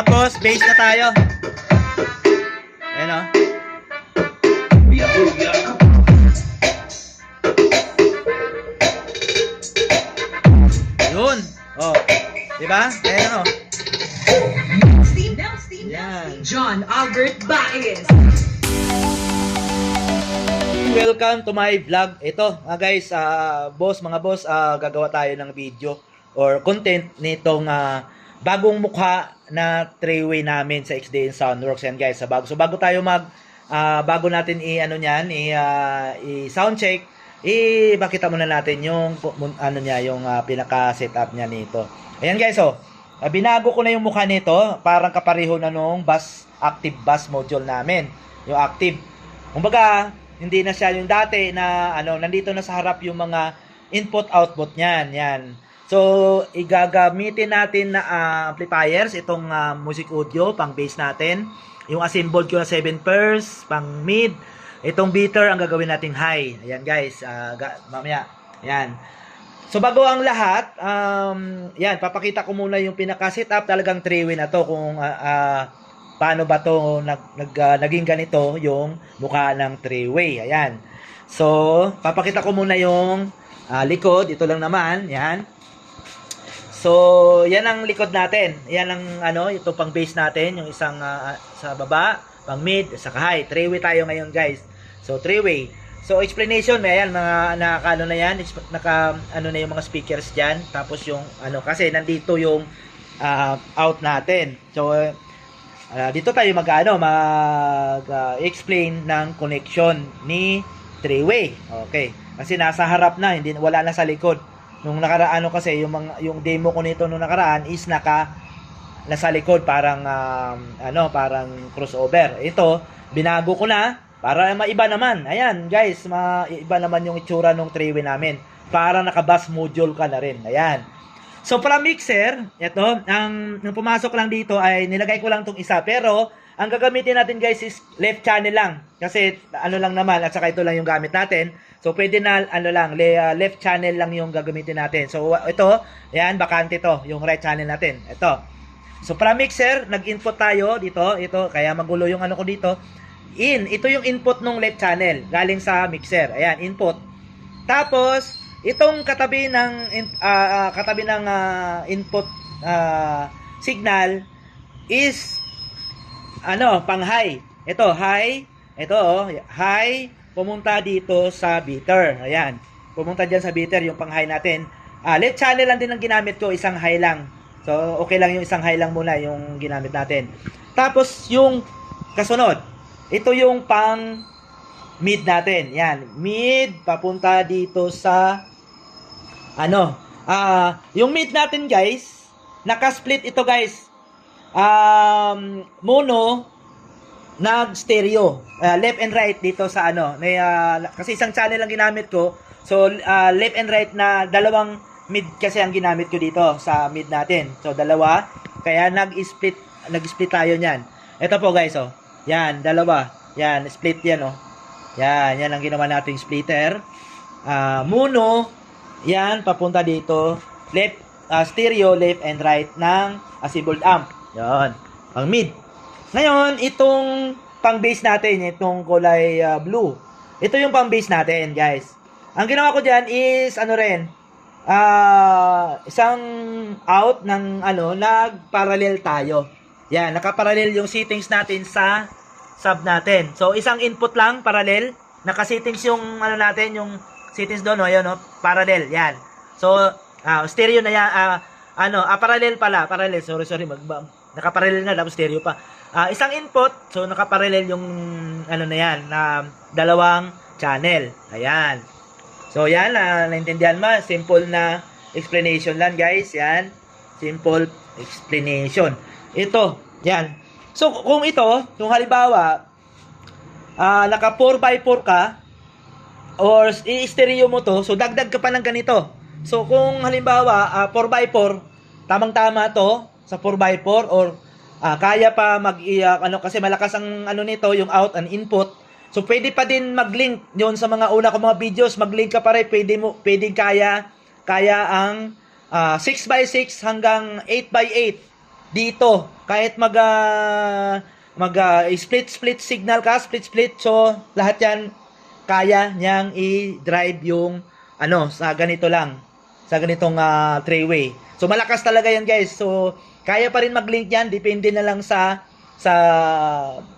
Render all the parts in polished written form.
Tapos, base na tayo. Ayan o. Yun. Oh. Diba? Ayan o. Yan. John Albert Baez. Welcome to my vlog. Ito, guys, mga boss, gagawa tayo ng video or content nitong bagong mukha na three-way namin sa XDN Soundworks. Yan guys, bago tayo bago natin i-sound check, bakita muna natin yung yung pinaka-setup niya nito. Ayan guys, binago ko na yung mukha nito, parang kapareho na nung active bass module namin, yung active. Kumbaga, hindi na siya yung dati na nandito na sa harap yung mga input-output niyan. Yan. So, igagamitin natin na amplifiers, itong music audio, pang bass natin. Yung assembled ko na 7 pairs, pang mid. Itong beater, ang gagawin nating high. Ayan guys, mamaya. Ayan. So, bago ang lahat, yan, papakita ko muna yung pinaka-setup. Talagang three-way na to kung paano ba to naging ganito yung mukha ng three-way. Ayan. So, papakita ko muna yung likod. Ito lang naman. Yan. So, yan ang likod natin. Yan ang ito pang base natin. Yung isang sa baba, pang mid, sa high. Three-way tayo ngayon guys. So, three-way. So, explanation. Ayan, mga na yan. Na yung mga speakers dyan. Tapos yung kasi nandito yung out natin. So, dito tayo mag-explain ng connection ni three-way. Okay. Kasi nasa harap na, wala na sa likod. Nung nakaraan kasi yung demo ko nito nung nakaraan is nasa likod, parang parang crossover. Ito, binago ko na para maiba naman. Ayan, guys, maiba naman yung itsura ng three-way namin. Para naka-bass module ka na rin. Ayan. So, para mixer, ito, ang pumasok lang dito ay nilagay ko lang tong isa. Pero, ang gagamitin natin guys is left channel lang. Kasi, lang naman, at saka ito lang yung gamit natin. So, pwede na, left channel lang yung gagamitin natin. So, ito, yan, bakante to, yung right channel natin. Ito. So, para mixer, nag-input tayo dito. Ito, kaya magulo yung ko dito. Ito yung input ng left channel, galing sa mixer. Ayan, input. Tapos, itong katabi ng input signal is pang high. Ito high, high pumunta dito sa beater. Ayan. Pumunta diyan sa beater yung pang high natin. Left channel lang din ang ginamit ko, isang high lang. So okay lang yung isang high lang muna yung ginamit natin. Tapos yung kasunod, ito yung pang mid natin. Yan, mid papunta dito sa yung mid natin guys, naka-split ito guys. Mono nag-stereo. Left and right dito sa kasi isang channel lang ginamit ko. So left and right na dalawang mid kasi ang ginamit ko dito sa mid natin. So dalawa, kaya nag-split tayo niyan. Ito po guys, yan, dalawa. Yan, split yan, Yan ang ginawa nating splitter. Mono, yan, papunta dito. Left, stereo, left and right ng assembled amp. Yan, pang mid. Ngayon, itong pang bass natin, itong kulay blue. Ito yung pang bass natin, guys. Ang ginawa ko dyan is, isang out ng, nag-parallel tayo. Yan, nakaparallel yung settings natin sa sub natin. So, isang input lang, parallel. Naka-settings yung, natin, yung settings doon, parallel, yan. So, stereo na yan, parallel pala, parallel, sorry, naka-parallel na, tapos stereo pa. Isang input, so naka-parallel yung, na yan, na dalawang channel, ayan. So, yan, naintindihan mo, simple na explanation lang, guys, yan, simple explanation. Ito, yan. So, kung kung halimbawa, naka 4x4 ka, or i-stereo mo to, so dagdag ka pa ng ganito. So kung halimbawa 4x4, tamang-tama to sa 4x4 or kaya pa kasi malakas ang nito, yung out and input. So pwede pa din mag-link yon sa mga una kong mga videos, mag-link ka pa rin, pwedeng kaya ang 6x6 hanggang 8x8. dito. Kahit split signal ka, split. So, lahat yan kaya niyang i-drive yung sa ganito lang. Sa ganitong three-way. So, malakas talaga yan, guys. So, kaya pa rin mag-link yan. Depende na lang sa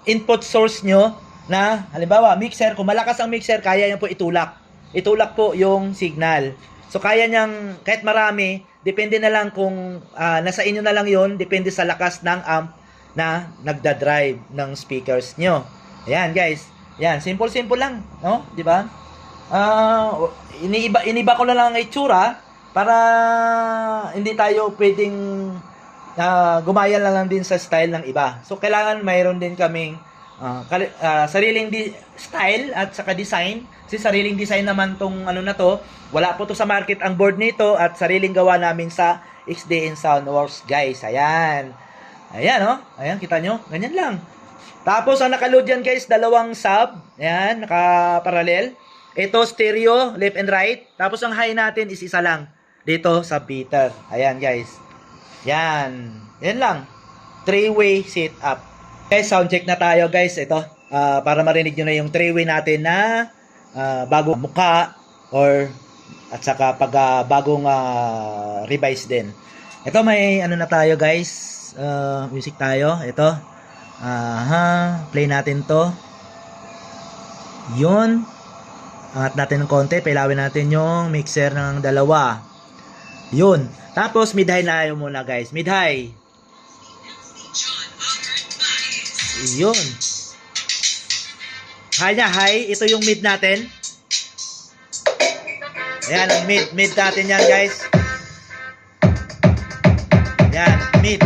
input source nyo na, halimbawa, mixer. Kung malakas ang mixer, kaya yan po itulak. Itulak po yung signal. So, kaya niyang, kahit marami, depende na lang kung nasa inyo na lang yon, depende sa lakas ng amp na nagda-drive ng speakers nyo. Ayan, guys. Ayan, simple lang, no? 'Di ba? Iniba ko na lang ang itsura para hindi tayo pwedeng gumaya na lang din sa style ng iba. So, kailangan mayroon din kaming sariling style at saka design. Kasi sariling design naman tong na to. Wala po to sa market ang board nito at sariling gawa namin sa XDN Soundworks, guys. Ayan. Ayan, oh. Ayan, kita nyo? Ganyan lang. Tapos, ang nakaload yan, guys, dalawang sub. Ayan, naka-parallel. Ito, stereo, left and right. Tapos, ang high natin is isa lang. Dito, submeter. Ayan, guys. Yan. Yan lang. Three-way setup. Guys, sound check na tayo, guys. Ito, para marinig nyo na yung three-way natin na bagong mukha or at saka pag bagong revise din. Ito, may na tayo, guys. Music tayo. Ito. Play natin to. Yun. Angat natin ng konti. Pilawin natin yung mixer ng dalawa. Yun. Tapos, mid-high na ayaw muna, guys. Mid-high. Yun. High na, high. Ito yung mid natin. Ayan, ang mid natin yan, guys. Ayan, mid.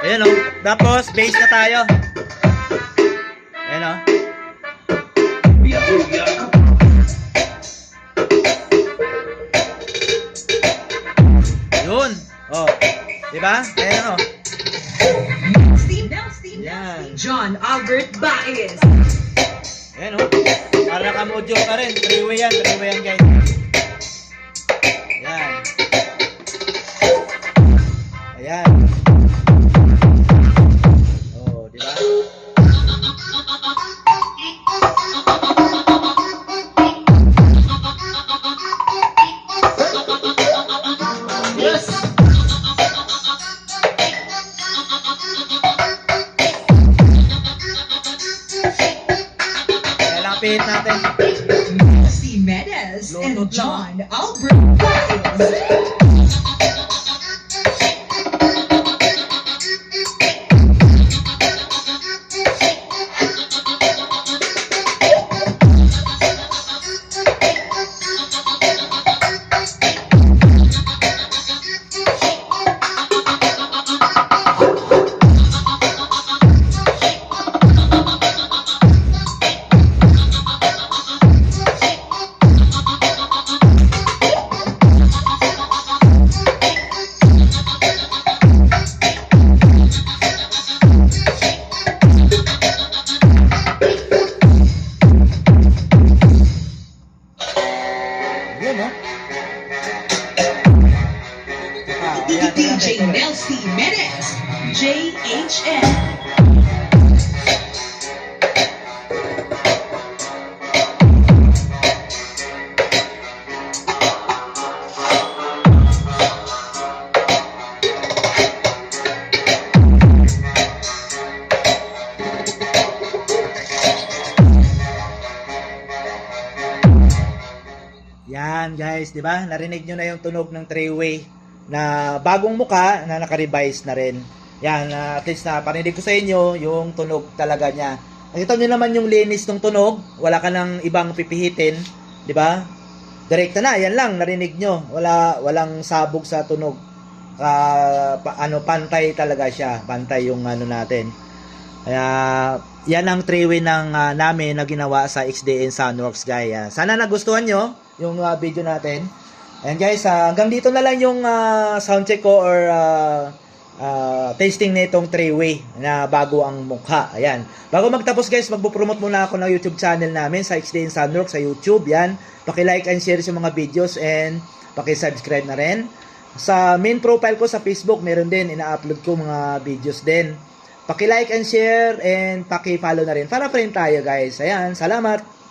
Ayan, o. Tapos, bass na tayo. Ayan, o. Yun. O. Diba? Ayan, o. Ayan. John Albert Baez. Ayan, o. Para naka-module ka rin. Three-way yan, guys. Ayan. Ayan. Oh, di ba? Yes. Lalapit natin. Si Medes and Lolo John Albert Baez. Yun, no? DJ Nelsie Medes. JHN. Yan, guys, di ba? Narinig nyo na yung tunog ng three-way na bagong muka na naka-revise na rin. Yan, at least na parinig ko sa inyo yung tunog talaga niya. Nakita nyo naman yung linis ng tunog. Wala ka nang ibang pipihitin, di ba? Direkta na, yan lang, narinig nyo. Walang sabog sa tunog. Pantay talaga siya. Pantay yung natin. Kaya, yan ang three-way ng namin na ginawa sa XDN Soundworks, guys. Sana nagustuhan nyo yung video natin. And guys, hanggang dito na lang yung sound check ko or tasting nitong three-way na bago ang mukha. Ayan. Bago magtapos, guys, magpo-promote muna ako ng YouTube channel namin sa XDN Soundworks sa YouTube. Yan. Paki-like and share sa mga videos and paki-subscribe na rin. Sa main profile ko sa Facebook, meron din, ina-upload ko mga videos din. Paki-like and share and paki-follow na rin para friend tayo guys. Ayan, salamat!